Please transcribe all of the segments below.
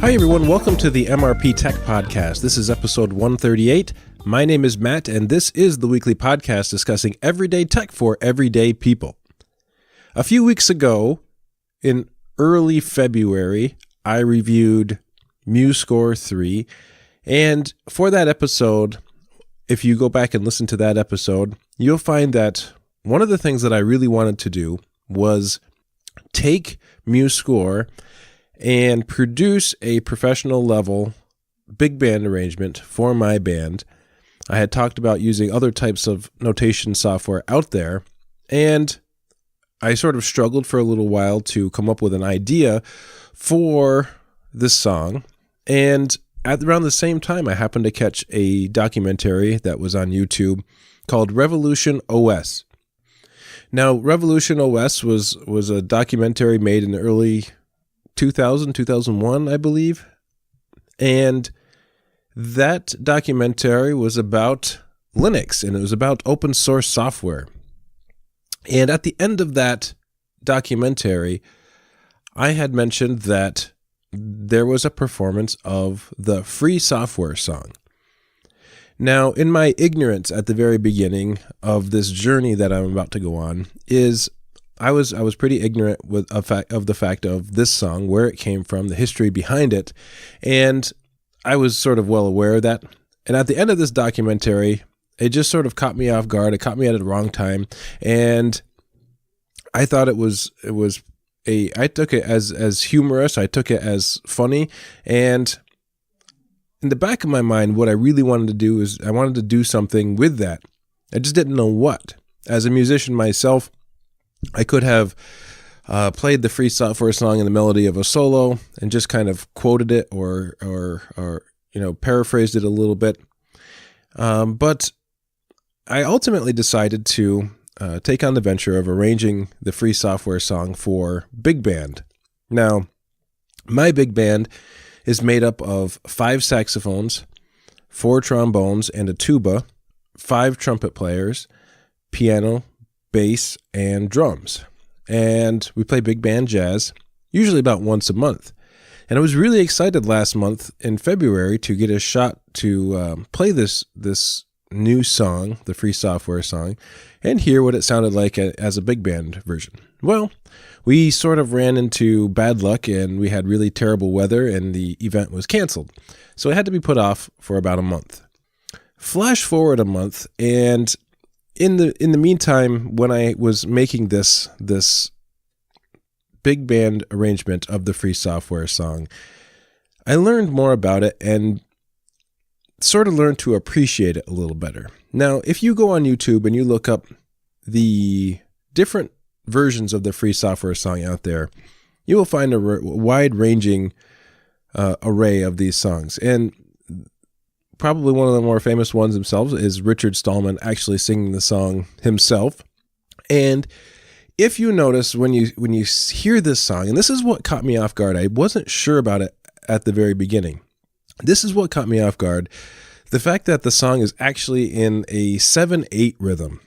Hi everyone, welcome to the MrpTech podcast. This is episode 138. My name is Matt, and this is the weekly podcast discussing everyday tech for everyday people. A few weeks ago, in early February, I reviewed MuseScore 3, and for that episode, if you go back and listen to that episode, you'll find that one of the things that I really wanted to do was take MuseScore and produce a professional level big band arrangement for my band. I had talked about using other types of notation software out there, and I sort of struggled for a little while to come up with an idea for this song. And at around the same time, I happened to catch a documentary that was on YouTube called Revolution OS. Now, Revolution OS was a documentary made in the early 2001, I believe. And that documentary was about Linux, and it was about open source software. And at the end of that documentary, I had mentioned that there was a performance of the free software song. Now, in my ignorance at the very beginning of this journey that I'm about to go on, I was pretty ignorant of the fact of this song, where it came from, the history behind it, and I was sort of well aware of that. And at the end of this documentary, it just sort of caught me off guard. It caught me at the wrong time, and I thought I took it as humorous. I took it as funny, and in the back of my mind, what I really wanted to do is I wanted to do something with that. I just didn't know what. As a musician myself, I could have played the free software song in the melody of a solo and just kind of quoted it or paraphrased it a little bit. But I ultimately decided to take on the venture of arranging the free software song for big band. Now, my big band is made up of 5 saxophones, 4 trombones, and a tuba, 5 trumpet players, piano, bass, and drums. And we play big band jazz, usually about once a month. And I was really excited last month in February to get a shot to play this new song, the free software song, and hear what it sounded like as a big band version. Well, we sort of ran into bad luck, and we had really terrible weather, and the event was canceled. So it had to be put off for about a month. Flash forward a month, and in the meantime, when I was making this big band arrangement of the free software song, I learned more about it and sort of learned to appreciate it a little better. Now, if you go on YouTube and you look up the different versions of the free software song out there, you will find a wide-ranging array of these songs. And probably one of the more famous ones themselves is Richard Stallman actually singing the song himself. And if you notice when you hear this song, and this is what caught me off guard, I wasn't sure about it at the very beginning. This is what caught me off guard. The fact that the song is actually in a 7/8 rhythm.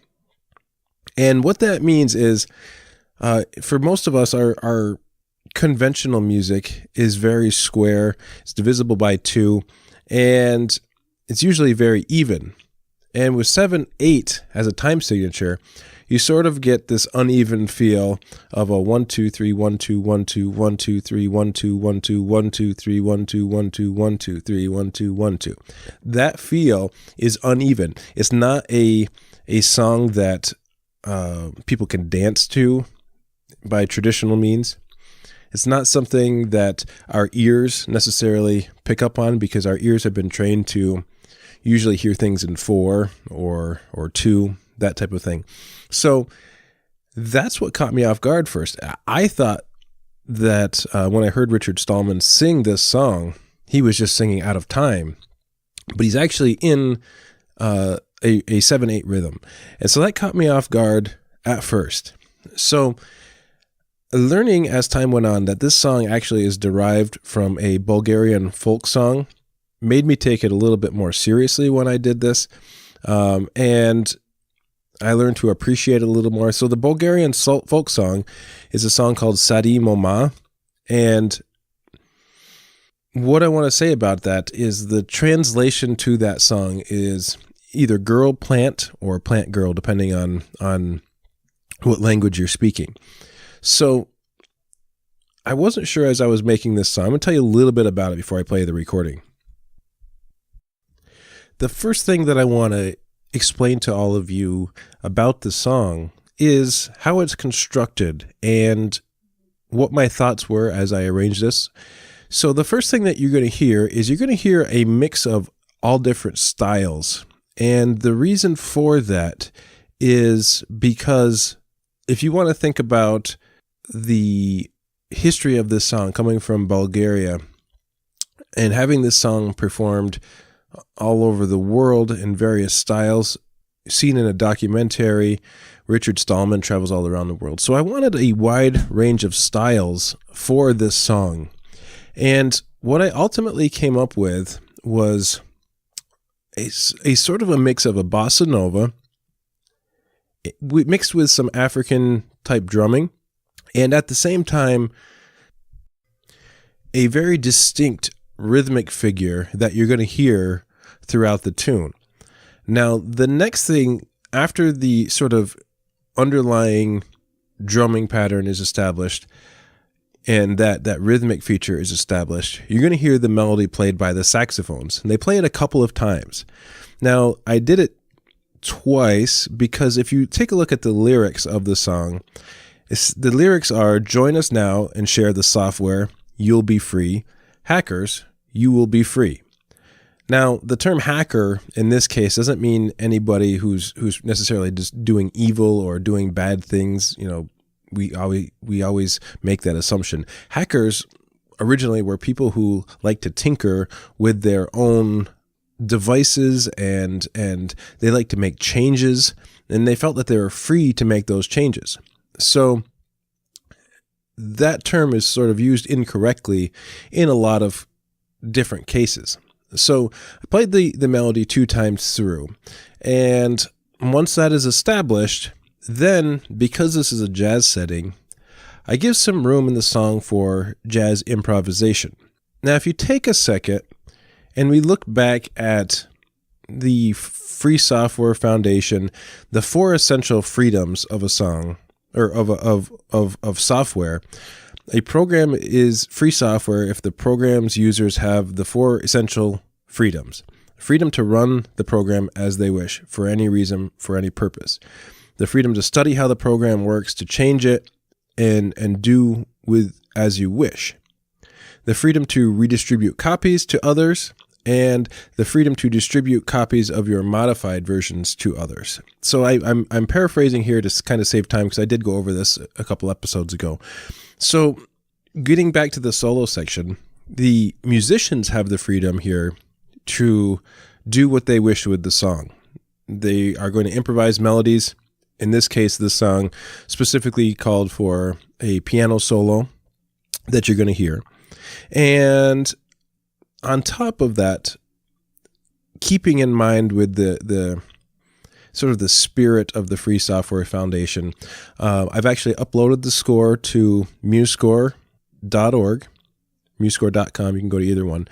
And what that means is, for most of us, our conventional music is very square. It's divisible by 2, and it's usually very even. And with 7/8 as a time signature, you sort of get this uneven feel of a 1 2 3 1 2 1 2 1 2 3 1 2 1 2 1 2 3 1 2 1 2 1 2 3 1 2 1 2. That feel is uneven. It's not a song that people can dance to by traditional means. It's not something that our ears necessarily pick up on, because our ears have been trained to usually hear things in 4 or 2, that type of thing. So that's what caught me off guard first. I thought that when I heard Richard Stallman sing this song, he was just singing out of time, but he's actually in a 7/8 rhythm. And so that caught me off guard at first. So learning as time went on that this song actually is derived from a Bulgarian folk song made me take it a little bit more seriously when I did this. And I learned to appreciate it a little more. So the Bulgarian folk song is a song called Sadi, Moma. And what I want to say about that is the translation to that song is either girl plant or plant girl, depending on what language you're speaking. So I wasn't sure as I was making this song. I'm going to tell you a little bit about it before I play the recording. The first thing that I want to explain to all of you about the song is how it's constructed and what my thoughts were as I arranged this. So the first thing that you're going to hear is you're going to hear a mix of all different styles. And the reason for that is because if you want to think about the history of this song coming from Bulgaria and having this song performed all over the world in various styles, seen in a documentary, Richard Stallman travels all around the world. So I wanted a wide range of styles for this song. And what I ultimately came up with was a sort of a mix of a bossa nova mixed with some African type drumming, and at the same time, a very distinct rhythmic figure that you're going to hear throughout the tune. Now, the next thing after the sort of underlying drumming pattern is established and that rhythmic feature is established, you're going to hear the melody played by the saxophones. And they play it a couple of times. Now, I did it twice because if you take a look at the lyrics of the song, the lyrics are, "Join us now and share the software. You'll be free. Hackers, you will be free." Now, the term hacker in this case doesn't mean anybody who's necessarily just doing evil or doing bad things. You know, we always make that assumption. Hackers originally were people who like to tinker with their own devices and they like to make changes, and they felt that they were free to make those changes. So that term is sort of used incorrectly in a lot of different cases. So I played the melody 2 times through, and once that is established, then because this is a jazz setting, I give some room in the song for jazz improvisation. Now, if you take a second and we look back at the Free Software Foundation, the 4 essential freedoms of a song, or of software. A program is free software if the program's users have the 4 essential freedoms. Freedom to run the program as they wish, for any reason, for any purpose. The freedom to study how the program works, to change it, and do with as you wish. The freedom to redistribute copies to others, and the freedom to distribute copies of your modified versions to others. So I'm paraphrasing here to kind of save time because I did go over this a couple episodes ago. So getting back to the solo section, the musicians have the freedom here to do what they wish with the song. They are going to improvise melodies. In this case, this song specifically called for a piano solo that you're going to hear. And on top of that, keeping in mind with the sort of the spirit of the Free Software Foundation, I've actually uploaded the score to musescore.org, musescore.com. You can go to either one.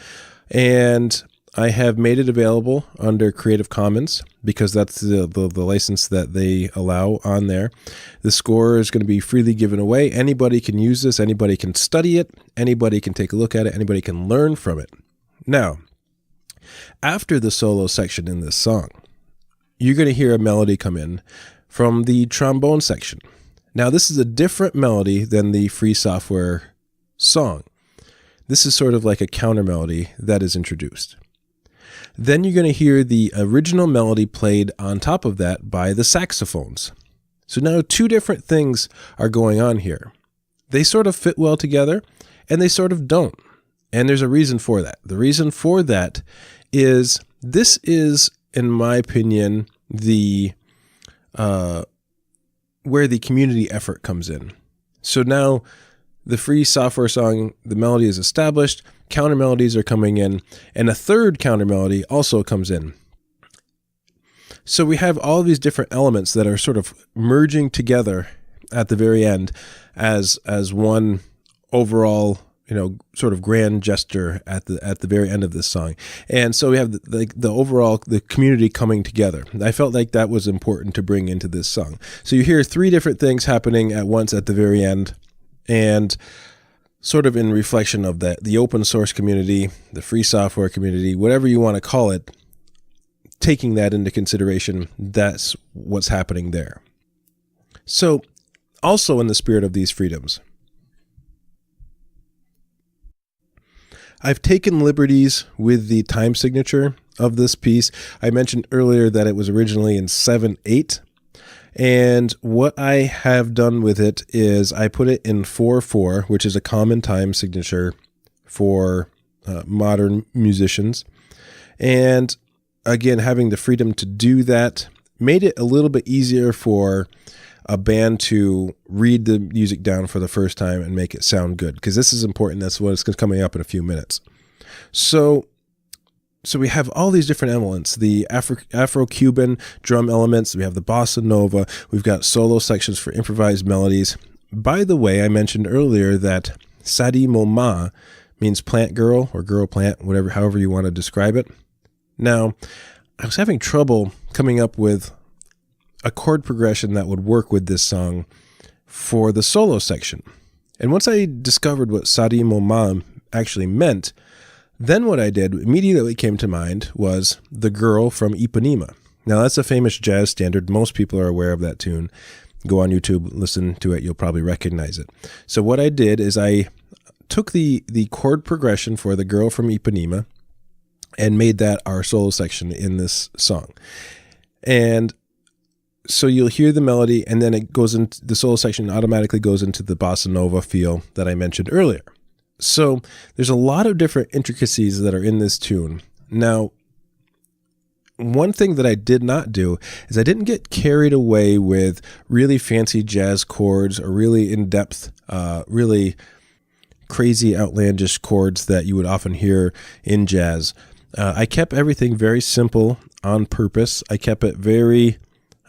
And I have made it available under Creative Commons because that's the license that they allow on there. The score is going to be freely given away. Anybody can use this. Anybody can study it. Anybody can take a look at it. Anybody can learn from it. Now, after the solo section in this song, you're going to hear a melody come in from the trombone section. Now, this is a different melody than the Free Software song. This is sort of like a counter melody that is introduced. Then you're going to hear the original melody played on top of that by the saxophones. So now 2 different things are going on here. They sort of fit well together, and they sort of don't. And there's a reason for that. The reason for that is this is, in my opinion, the where the community effort comes in. So now the Free Software song, the melody is established, counter melodies are coming in, and a third counter melody also comes in. So we have all these different elements that are sort of merging together at the very end as one overall, sort of grand gesture at the very end of this song. And so we have the overall, the community coming together. I felt like that was important to bring into this song. So you hear three different things happening at once at the very end, and sort of in reflection of that, the open source community, the free software community, whatever you want to call it, taking that into consideration, that's what's happening there. So also in the spirit of these freedoms, I've taken liberties with the time signature of this piece. I mentioned earlier that it was originally in 7/8. And what I have done with it is I put it in 4/4, which is a common time signature for modern musicians. And again, having the freedom to do that made it a little bit easier for a band to read the music down for the first time and make it sound good, because this is important. That's what is coming up in a few minutes. So we have all these different elements, the Afro-Cuban drum elements, we have the bossa nova, we've got solo sections for improvised melodies. By the way, I mentioned earlier that Sadi Moma means plant girl or girl plant, however you want to describe it. Now, I was having trouble coming up with a chord progression that would work with this song for the solo section. And once I discovered what Sadi Moma actually meant, then what I did immediately came to mind was The Girl from Ipanema. Now, that's a famous jazz standard. Most people are aware of that tune. Go on YouTube, listen to it. You'll probably recognize it. So what I did is I took the chord progression for The Girl from Ipanema and made that our solo section in this song. And so you'll hear the melody, and then it goes into the solo section, automatically goes into the bossa nova feel that I mentioned earlier. So there's a lot of different intricacies that are in this tune. Now, one thing that I did not do is I didn't get carried away with really fancy jazz chords or really in-depth, really crazy, outlandish chords that you would often hear in jazz. I kept everything very simple on purpose. I kept it very...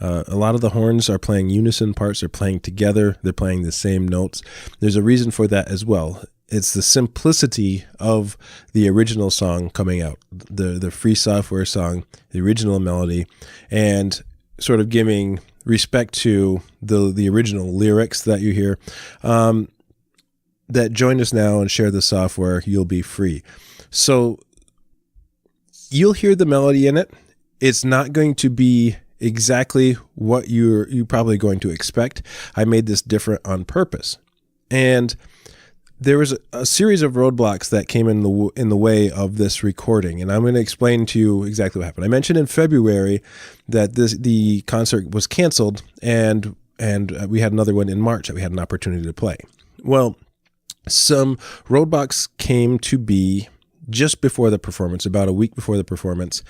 a lot of the horns are playing unison parts. They're playing together. They're playing the same notes. There's a reason for that as well. It's the simplicity of the original song coming out, the free software song, the original melody, and sort of giving respect to the original lyrics that you hear. That join us now and share the software, you'll be free. So you'll hear the melody in it. It's not going to be exactly what you're probably going to expect. I made this different on purpose. And there was a series of roadblocks that came in the way of this recording, and I'm going to explain to you exactly what happened. I mentioned in February that the concert was canceled, and we had another one in March that we had an opportunity to play. Well, some roadblocks came to be just before the performance, about a week before the performance,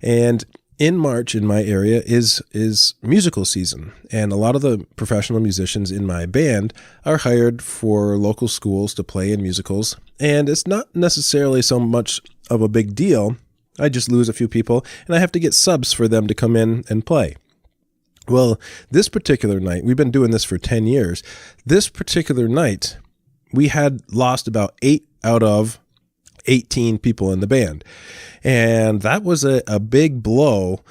and in March in my area is musical season, and a lot of the professional musicians in my band are hired for local schools to play in musicals, and it's not necessarily so much of a big deal. I just lose a few people, and I have to get subs for them to come in and play. Well, this particular night, we've been doing this for 10 years. This particular night, we had lost about 8 out of 18 people in the band. And that was a big blow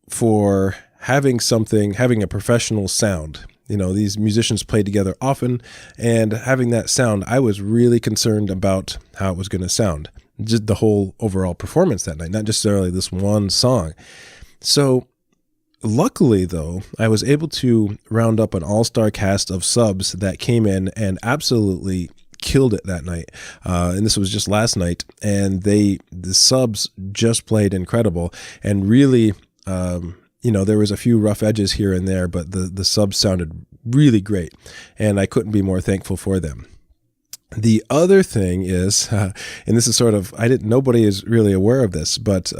for having a professional sound. You know, these musicians play together often, and having that sound, I was really concerned about how it was going to sound. Just the whole overall performance that night, not just necessarily this one song. So luckily, though, I was able to round up an all-star cast of subs that came in and absolutely killed it that night. And this was just last night, and the subs just played incredible, and really, there was a few rough edges here and there, but the subs sounded really great, and I couldn't be more thankful for them. The other thing is, and this is sort of, nobody is really aware of this, but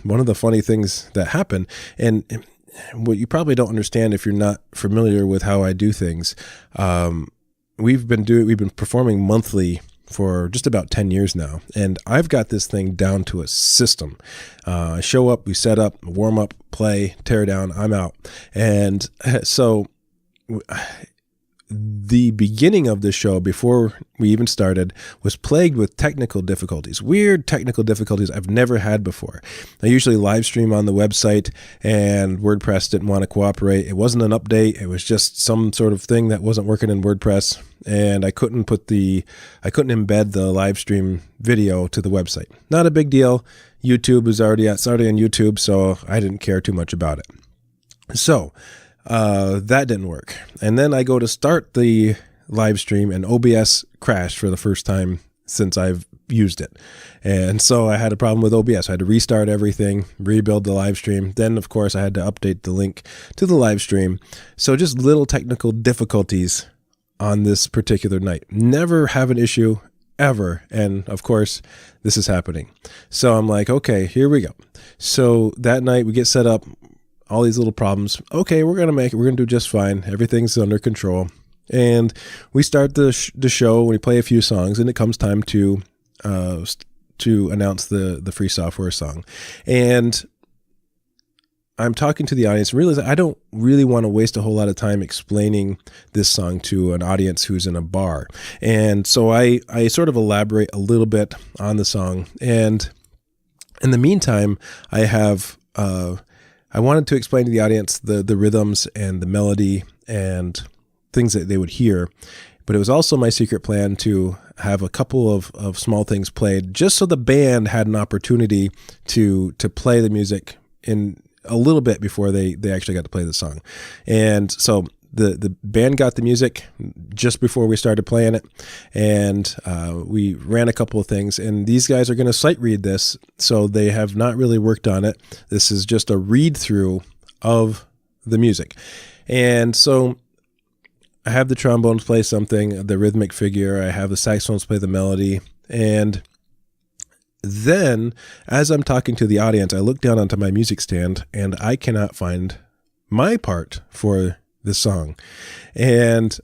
one of the funny things that happened, and what you probably don't understand if you're not familiar with how I do things, we've been performing monthly for just about 10 years now, and I've got this thing down to a system. I show up, we set up, warm up, play, tear down, I'm out. And so the beginning of the show, before we even started, was plagued with technical difficulties, weird technical difficulties I've never had before. I usually live stream on the website, and WordPress didn't want to cooperate. It wasn't an update. It was just some sort of thing that wasn't working in WordPress, and I couldn't embed the live stream video to the website. Not a big deal. YouTube is already on YouTube, so I didn't care too much about it. So that didn't work. And then I go to start the live stream, and OBS crashed for the first time since I've used it. And so I had a problem with OBS. I had to restart everything, rebuild the live stream. Then, of course, I had to update the link to the live stream. So just little technical difficulties on this particular night. Never have an issue ever. And of course, this is happening. So I'm like, okay, here we go. So that night we get set up. All these little problems. Okay, we're going to make it. We're going to do just fine. Everything's under control. And we start the show, we play a few songs, and it comes time to announce the free software song. And I'm talking to the audience and realize I don't really want to waste a whole lot of time explaining this song to an audience who's in a bar. And so I sort of elaborate a little bit on the song. And in the meantime, I wanted to explain to the audience the rhythms and the melody and things that they would hear, but it was also my secret plan to have a couple of small things played just so the band had an opportunity to play the music in a little bit before they actually got to play the song. And so the band got the music just before we started playing it, and we ran a couple of things, and these guys are going to sight read this, so they have not really worked on it. This is just a read through of the music. And so I have the trombones play something, the rhythmic figure, I have the saxophones play the melody, and then as I'm talking to the audience, I look down onto my music stand and I cannot find my part for this song. And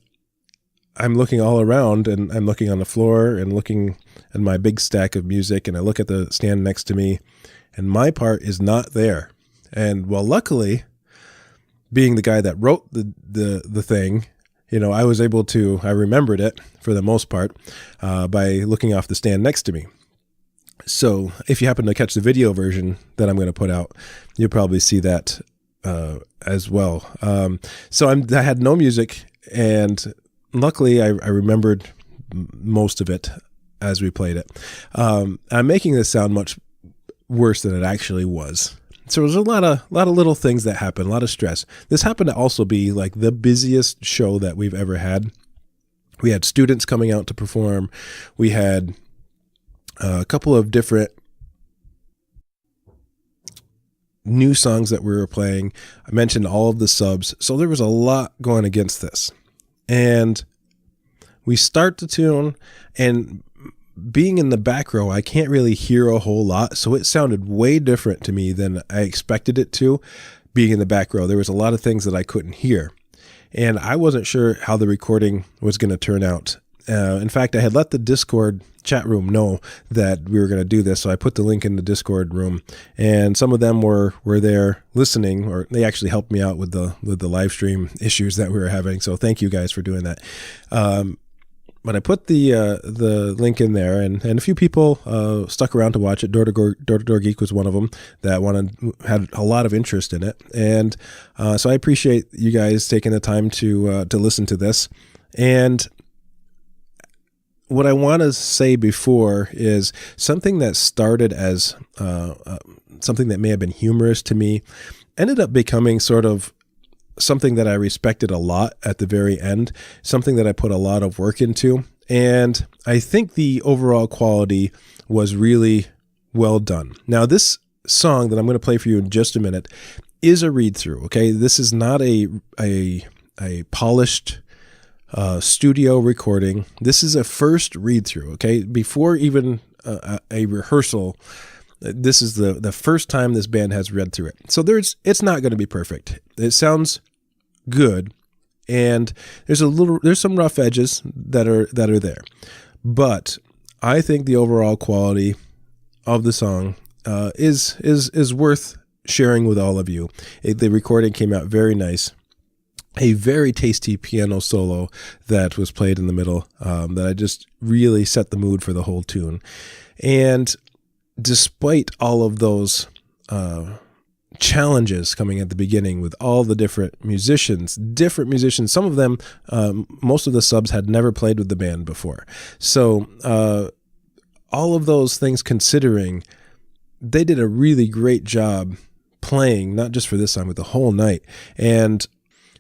I'm looking all around, and I'm looking on the floor and looking at my big stack of music, and I look at the stand next to me, and my part is not there. And well, luckily, being the guy that wrote the thing, I was able to, I remembered it for the most part by looking off the stand next to me. So if you happen to catch the video version that I'm going to put out, you'll probably see that as well. So I had no music, and luckily I remembered most of it as we played it. I'm making this sound much worse than it actually was. So there's a lot of little things that happen, a lot of stress. This happened to also be like the busiest show that we've ever had. We had students coming out to perform. We had a couple of different new songs that we were playing. I mentioned all of the subs. So there was a lot going against this. And we start the tune, and being in the back row, I can't really hear a whole lot. So it sounded way different to me than I expected it to. Being in the back row, there was a lot of things that I couldn't hear. And I wasn't sure how the recording was going to turn out. In fact, I had let the Discord chat room know that we were going to do this, so I put the link in the Discord room, and some of them were there listening, or they actually helped me out with the live stream issues that we were having. So thank you guys for doing that. But I put the link in there, and a few people stuck around to watch it. Door to Door Geek was one of them that had a lot of interest in it, and so I appreciate you guys taking the time to listen to this. And what I want to say before is something that started as something that may have been humorous to me, ended up becoming sort of something that I respected a lot at the very end, something that I put a lot of work into. And I think the overall quality was really well done. Now, this song that I'm going to play for you in just a minute is a read through. Okay. This is not a polished studio recording. This is a first read through. Okay. Before even a rehearsal, this is the first time this band has read through it. So it's not going to be perfect. It sounds good, and there's some rough edges that are there, but I think the overall quality of the song is worth sharing with all of you. The recording came out very nice, a very tasty piano solo that was played in the middle that I just really set the mood for the whole tune. And despite all of those challenges coming at the beginning with all the different musicians, some of them, most of the subs had never played with the band before. So all of those things considering, they did a really great job playing, not just for this song, but the whole night. And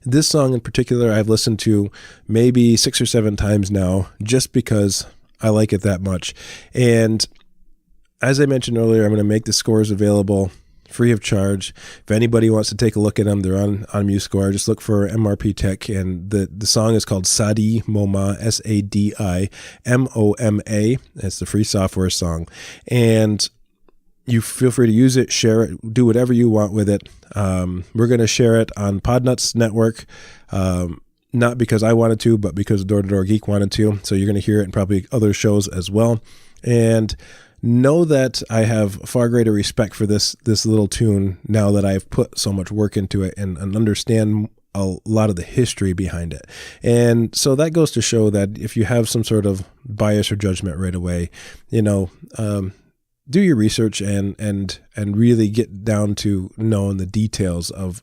this song in particular, I've listened to maybe 6 or 7 times now, just because I like it that much. And as I mentioned earlier, I'm going to make the scores available free of charge. If anybody wants to take a look at them, they're on MuseScore. Just look for MrpTech, and the song is called Sadi, Moma, Sadi, Moma. It's the free software song. And you feel free to use it, share it, do whatever you want with it. We're going to share it on Podnuts Network, not because I wanted to, but because Door to Door Geek wanted to. So you're going to hear it in probably other shows as well. And know that I have far greater respect for this little tune now that I've put so much work into it and understand a lot of the history behind it. And so that goes to show that if you have some sort of bias or judgment right away, do your research and really get down to knowing the details of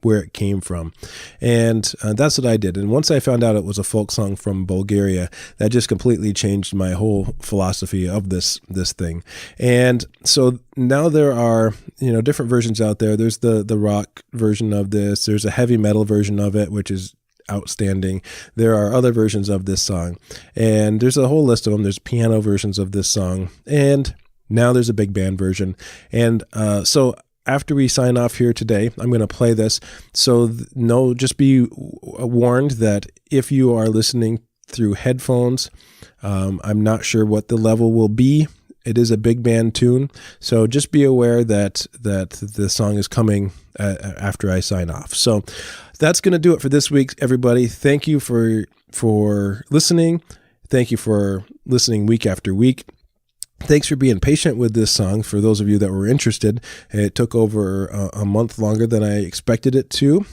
where it came from. And that's what I did. And once I found out it was a folk song from Bulgaria, that just completely changed my whole philosophy of this thing. And so now there are, different versions out there. There's the rock version of this. There's a heavy metal version of it, which is outstanding. There are other versions of this song. And there's a whole list of them. There's piano versions of this song. And now there's a big band version. And so after we sign off here today, I'm going to play this. So just be warned that if you are listening through headphones, I'm not sure what the level will be. It is a big band tune. So just be aware that the song is coming after I sign off. So that's going to do it for this week, everybody. Thank you for listening. Thank you for listening week after week. Thanks for being patient with this song. For those of you that were interested, it took over a month longer than I expected it to,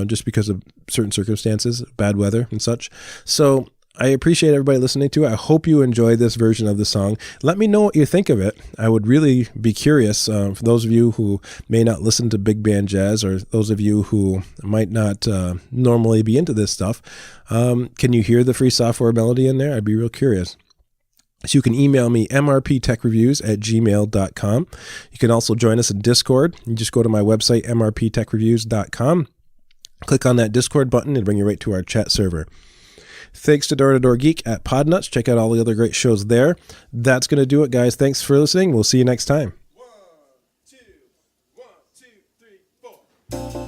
just because of certain circumstances, bad weather and such. So I appreciate everybody listening to it. I hope you enjoy this version of the song. Let me know what you think of it. I would really be curious, for those of you who may not listen to big band jazz, or those of you who might not normally be into this stuff. Can you hear the free software melody in there? I'd be real curious. So you can email me, mrptechreviews@gmail.com. You can also join us in Discord. You just go to my website, mrptechreviews.com. Click on that Discord button and bring you right to our chat server. Thanks to Door to Door Geek at Podnuts. Check out all the other great shows there. That's going to do it, guys. Thanks for listening. We'll see you next time. 1, 2, 1, 2, 3, 4.